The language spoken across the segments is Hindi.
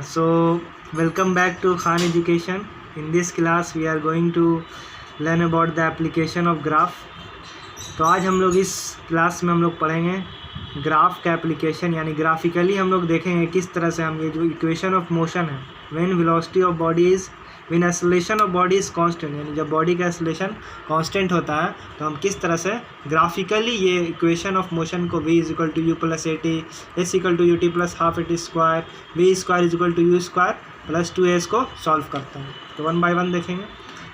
So welcome back to Khan Education. In this class we are going to learn about the application of graph. तो आज हम लोग इस क्लास में हम लोग पढ़ेंगे ग्राफ का एप्लीकेशन, यानी ग्राफिकली हम लोग देखेंगे किस तरह से हम ये जो इक्वेशन ऑफ मोशन है when velocity of body is when acceleration of body is constant, यानी जब बॉडी का एक्सेलरेशन कांस्टेंट होता है तो हम किस तरह से ग्राफिकली ये इक्वेशन ऑफ मोशन को v is equal to u plus A t s equal to u t plus half a t square v square is equal to u square plus 2s को सॉल्व करते हैं। तो वन बाय वन देखेंगे।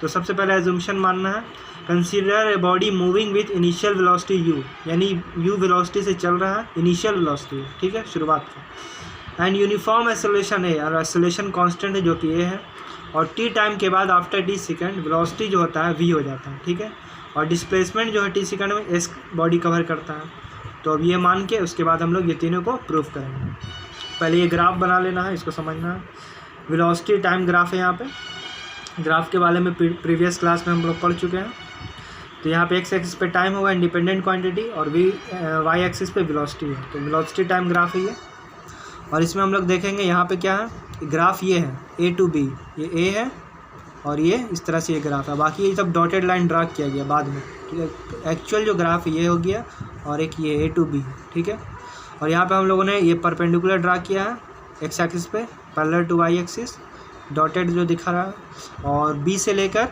तो सबसे पहले एजुम्पशन मानना है, consider a body moving with initial velocity u, यानी u वेलोसिटी से चल रहा है, इनिशियल वेलोसिटी है, ठीक है, शुरुआत का, एंड यूनिफॉर्म एक्सेलरेशन है और एक्सेलरेशन कांस्टेंट है जो कि a है, और t टाइम के बाद आफ्टर t सेकंड वेलोसिटी जो होता है v हो जाता है, ठीक है, और डिस्प्लेसमेंट जो है t सेकंड में s बॉडी कवर करता है। तो अब ये मान के उसके बाद हम लोग ये तीनों को प्रूव करेंगे। पहले ये ग्राफ बना लेना है, इसको समझना है। वेलोसिटी टाइम ग्राफ है, यहाँ पे ग्राफ के बारे में प्रीवियस क्लास में हम लोग पढ़ चुके हैं। तो यहाँ पे एक्स एक्सिस पे टाइम होगा इंडिपेंडेंट क्वांटिटी और वाई एक्सिस पे वेलोसिटी है। तो वेलोसिटी टाइम ग्राफ है ये, और इसमें हम लोग देखेंगे यहाँ पे क्या है, ग्राफ ये है ए टू बी, ये ए है और ये इस तरह से ये ग्राफ है, बाकी ये सब डॉटेड लाइन ड्रा किया गया बाद में, ठीक है। एक्चुअल जो ग्राफ है ये हो गया और एक ये ए टू बी, ठीक है। और यहाँ पे हम लोगों ने ये परपेंडिकुलर ड्रा किया है एक्स एक्सिस पे parallel to y axis, dotted जो दिखा रहा है, और बी से लेकर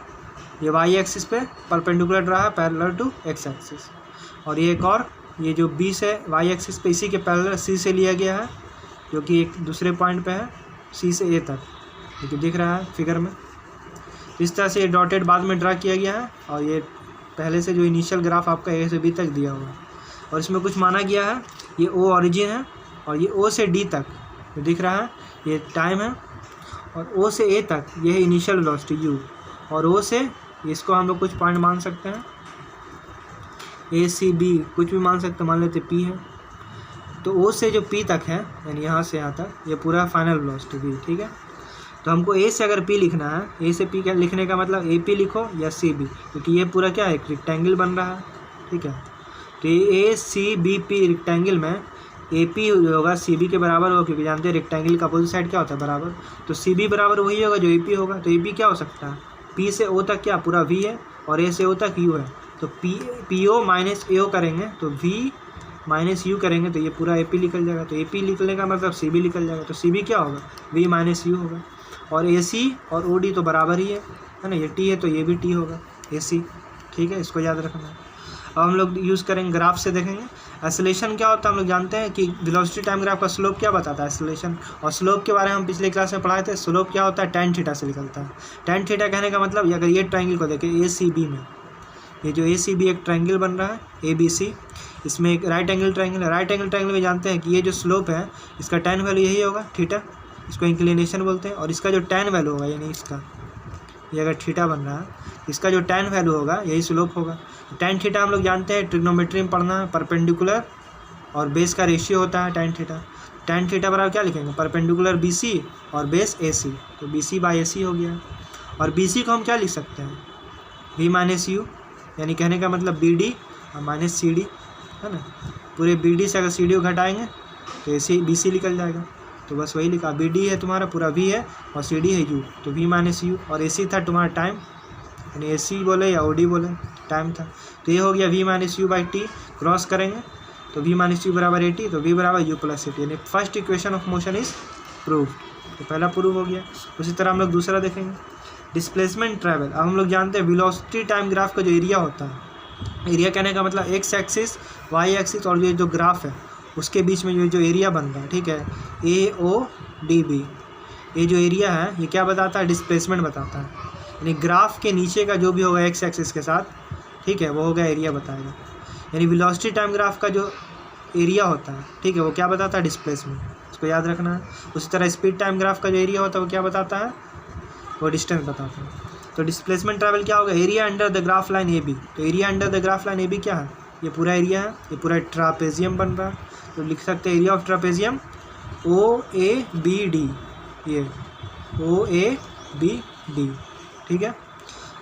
ये वाई एक्सिस पे परपेंडिकुलर ड्रा है पैरेलल टू एक्स एक्सिस, और ये एक और ये जो बी से वाई एक्सिस पे इसी के पैरेलल सी से लिया गया है जो कि एक दूसरे पॉइंट पे है सी से ए तक, जो कि दिख रहा है फिगर में। इस तरह से ये डॉटेड बाद में ड्रा किया गया है, और ये पहले से जो इनिशियल ग्राफ आपका ए से बी तक दिया हुआ है, और इसमें कुछ माना गया है, ये ओ ऑरिजिन है और ये ओ से डी तक जो दिख रहा है ये टाइम है, और ओ से ए तक ये है इनिशियल वेलोसिटी यू, और ओ से इसको हम लोग कुछ पॉइंट मान सकते हैं, ए सी बी कुछ भी मान सकते हैं, मान लेते पी है। तो ओ से जो पी तक है यानी यहाँ से यहाँ तक ये पूरा फाइनल वेलोसिटी बी, ठीक है। तो हमको ए से अगर पी लिखना है, ए से पी लिखने का मतलब ए पी लिखो या सी बी, क्योंकि ये पूरा क्या है एक रेक्टेंगल बन रहा है, ठीक है। तो ए सी बी पी रेक्टेंगल में ए पी होगा सी बी के बराबर होगा, क्योंकि जानते हैं रेक्टेंगल का अपोजिट साइड क्या होता है बराबर, तो सी बी बराबर वही होगा जो ए पी होगा। तो ए पी क्या हो सकता है, पी से ओ तक क्या पूरा वी है और ए से ओ तक यू है, तो पी ओ माइनस ए ओ करेंगे तो वी माइनस यू करेंगे तो ये पूरा ए पी निकल जाएगा। तो ए पी निकलने का मतलब सी बी निकल जाएगा, तो सी बी क्या होगा वी माइनस यू होगा, और ए सी और ओ डी तो बराबर ही है ना, ये टी है तो ये भी टी होगा ए सी, ठीक है, इसको याद रखना है। अब हम लोग यूज़ करेंगे ग्राफ से देखेंगे एक्सेलरेशन क्या होता है। हम लोग जानते हैं कि वेलोसिटी टाइम ग्राफ का स्लोप क्या बताता है एक्सेलरेशन, और स्लोप के बारे में हम पिछले क्लास में पढ़ाए थे। स्लोप क्या होता है, tan थीटा से निकलता है। tan थीटा कहने का मतलब अगर ये ट्रायंगल को देखें ए सी बी में, ये जो ए सी बी एक ट्रायंगल बन रहा है ए बी सी, इसमें एक राइट एंगल ट्रायंगल है। राइट एंगल ट्रायंगल में जानते हैं कि ये जो स्लोप है इसका tan वैल्यू यही होगा थीटा, इसको इंक्लिनेशन बोलते हैं, और इसका जो tan वैल्यू होगा यानी इसका ये अगर थीटा बन रहा है इसका जो tan वैल्यू होगा यही स्लोप होगा। tan थीटा हम लोग जानते हैं ट्रिग्नोमेट्री में पढ़ना है, परपेंडिकुलर और बेस का रेशियो होता है tan थीटा। tan थीटा बराबर क्या लिखेंगे, परपेंडिकुलर बी सी और बेस ए सी, तो बी सी बाई ए सी हो गया। और बी सी को हम क्या लिख सकते हैं, वी माइनस यू, यानी कहने का मतलब बी डी और माइनस सी डी है ना, पूरे बी डी से अगर सी डी को घटाएंगे तो ए सी बी सी निकल जाएगा। तो बस वही लिखा, बी डी है तुम्हारा पूरा वी है और सी डी है यू, तो वी माइनस यू, और ए सी था तुम्हारा टाइम, यानी ए सी बोले या ओ डी बोले टाइम था, तो ये हो गया V minus U by T, cross करेंगे तो वी माइनस यू बराबर ए टी, तो वी बराबर यू प्लस ए टी, यानी first equation of motion is prove. तो पहला प्रूव हो गया। उसी तरह हम लोग दूसरा देखेंगे डिस्प्लेसमेंट ट्रैवल। अब हम लोग जानते हैं वेलोसिटी टाइम ग्राफ का जो एरिया होता है, एरिया कहने का मतलब एक्स एक्सिस वाई एक्सिस और ये जो ग्राफ है उसके बीच में जो एरिया बन रहा है, ठीक है, ए ओ डी बी, ये जो एरिया है ये क्या बताता है, डिस्प्लेसमेंट बताता है, यानी ग्राफ के नीचे का जो भी होगा एक्स एक्सिस के साथ, ठीक है, वो होगा एरिया बताएगा। यानी वेलोसिटी टाइम ग्राफ का जो एरिया होता है, ठीक है, वो क्या बताता है, डिस्प्लेसमेंट, इसको याद रखना है। उसी तरह स्पीड टाइम ग्राफ का जो एरिया होता है वो क्या बताता है, वो डिस्टेंस बताता है। तो डिस्प्लेसमेंट ट्रैवल क्या होगा, area under the graph line A B, तो area under the graph line A B क्या है, ये पूरा एरिया है, ये पूरा ट्रापेजियम बन रहा है, तो लिख सकते हैं area of trapezium O A B D, ये ओ ए बी डी, ठीक है।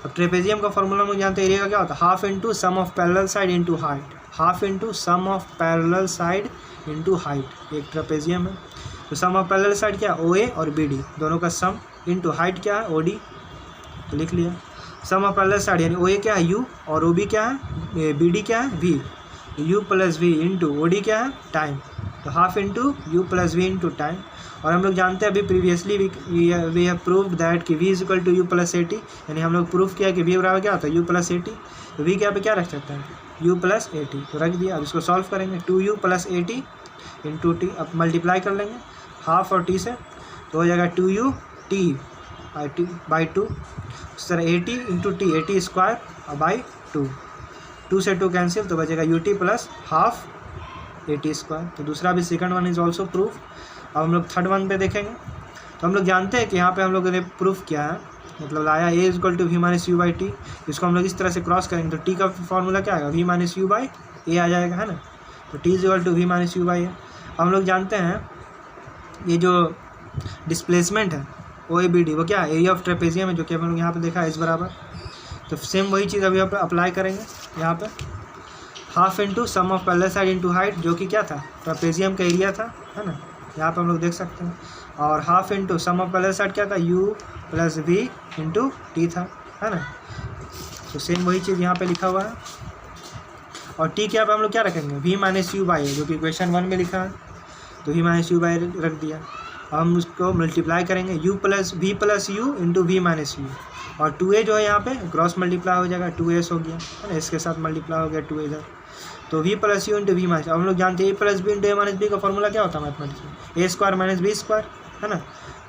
अब ट्रेपेजियम का फॉर्मूला हम जानते हैं एरिया का क्या होता है, half into sum of parallel side into height, half into sum of parallel side into height, एक ट्रेपेजियम है। तो सम ऑफ पैरेलल साइड क्या है, OA और BD दोनों का सम इनटू हाइट क्या है, OD, तो लिख लिया। सम ऑफ पैरेलल साइड यानी OA क्या है U और OB क्या है, BD क्या है V, U plus V into OD क्या है, टाइम, तो half into U plus V into time. और हम लोग जानते हैं अभी previously we have proved that कि V is equal to U plus 80, यानी हम लोग प्रूफ किया कि V बराबर क्या होता है, U प्लस 80, तो V क्या पे क्या रख सकते हैं, U प्लस 80, तो रख दिया। अब इसको सॉल्व करेंगे, 2U प्लस 80 इंटू T, अब मल्टीप्लाई कर लेंगे हाफ और T से, तो हो जाएगा 2U T बाई 2, इस तरह 80 इंटू T, 80 स्क्वायर और बाई 2, 2 से 2 कैंसिल, तो बचेगा UT प्लस हाफ 80 स्क्वायर। तो दूसरा भी second one is also proof. अब हम लोग थर्ड वन पे देखेंगे, तो हम लोग जानते हैं कि यहाँ पे हम लोगों ने प्रूफ किया है, मतलब लाया A equal to V minus U by T, इसको हम लोग इस तरह से क्रॉस करेंगे तो T का फॉर्मूला क्या आएगा, V minus U by A आ जाएगा, है ना, तो T is equal to V minus U by A। हम लोग जानते हैं ये जो डिस्प्लेसमेंट है OABD वो क्या है, एरिया ऑफ ट्रेपेजियम है, जो कि हम लोग यहाँ पे देखा है इस बराबर, तो सेम वही चीज़ अभी अप्लाई करेंगे यहाँ पे, half into sum of parallel side into height, जो कि क्या था, ट्रेपेजियम का एरिया था, है ना, यहाँ पे हम लोग देख सकते हैं, और half into sum of parallel side क्या था, U plus V into T था, है ना, तो सेम वही चीज़ यहाँ पे लिखा हुआ है। और T के यहाँ पे हम लोग क्या रखेंगे, V माइनस U बाई, जो कि इक्वेशन 1 में लिखा है, तो V माइनस U बाई रख दिया। अब हम उसको मल्टीप्लाई करेंगे, U plus V plus U into V minus U, और 2A जो है यहाँ पे क्रॉस मल्टीप्लाई हो जाएगा, 2S हो गया, है ना, इसके साथ मल्टीप्लाई हो गया 2A इधर, तो V plus U into V minus, अब हम लोग जानते हैं A plus B into A minus B का फॉर्मूला क्या होता है मैथमेटिक्स में, A square minus B square, है ना,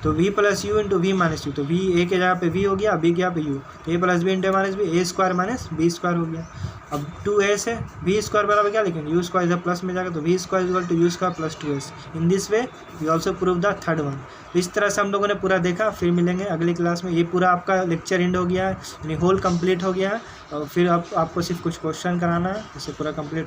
तो V plus U into V minus U, तो V A के जगह पे V हो गया, B के यहाँ पे U, A plus B into A minus B, A square minus B square हो गया। अब 2A से V स्क्वायर बराबर क्या लिखेंगे, U स्क्वायर इधर प्लस में जाएगा, तो V square equal to U square plus 2S। In this way we also prove the third one. इस तरह से हम लोगों ने पूरा देखा, फिर मिलेंगे अगली क्लास में। ये पूरा आपका लेक्चर एंड हो गया है, यानी होल कंप्लीट हो गया है, और फिर आपको सिर्फ कुछ क्वेश्चन कराना है, इसे पूरा कंप्लीट